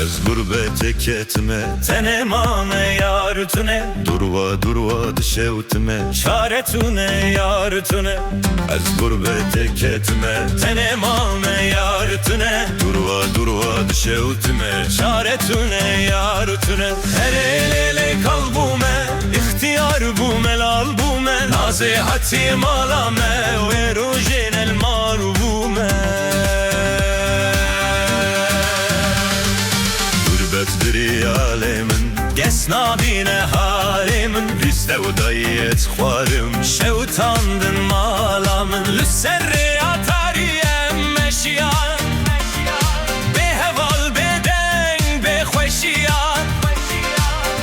از gurbet ketme Tenemane yar tune Durva durva dişevtme Çare tune yar tune Az gurbet ketme Tenemane yar tune Durva durva dişevtme Çare tune yar tune Helelele kalbume İhtiyar bu melal bu me Nazihati malame Ve rujinel marubume Gurbetdir alemin Gesnabine halimin Bizde udayet xwarım Şevtandın malamın Lüserri atariyem meşiyan Beheval beden behweşiyan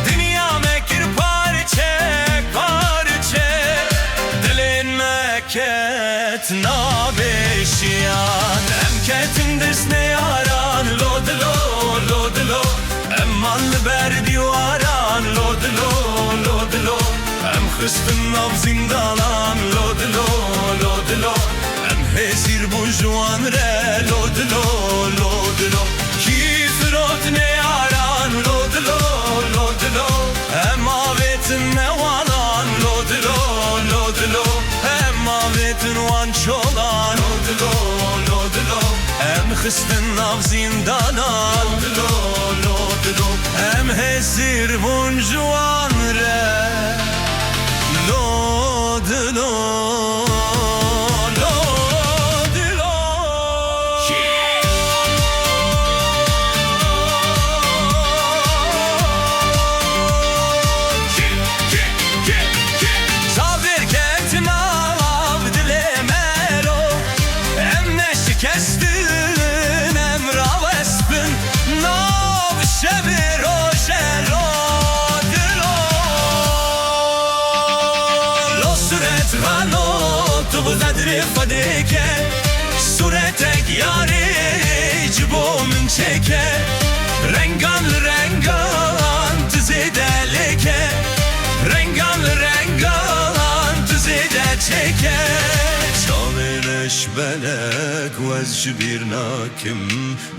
Dünya mekir parçe parçe Dilin meket nabeşiyan Emketin disne yaran Lodlo lodlo Emmanlı berdi varan Lodlo lodlo Em xistın av zindanan Lodlo lodlo Em hezir bu juan re Lodlo lodlo Kifrot ne yaran Lodlo lodlo Em avetin ne valan Lodlo lodlo Em avetin van çolan Lodlo lodlo Em xistın av zindanan Lodlo lodlo Em hezir bu juan re Lodlo قدر فدك صورتك ياري جبو من çeke Rengan rengan tüzede leke Rengan rengan tüzede çeke Şanın eşbelek vez bir nakim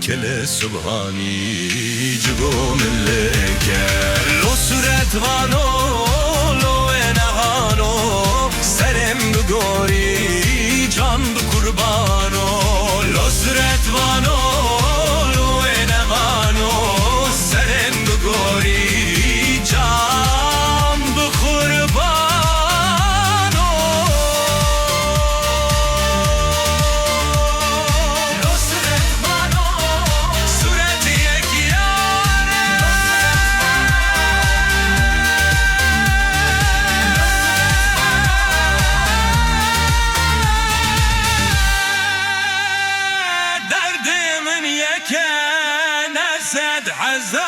Kele subhani cibum leke Lo suret vano lo enahano Serem bu gori can bu kurbano Lo suret vano lo enahano Serem bu gori can bu kurbano Lo suret vano suret yek yare Derdimin yeke nesed hazır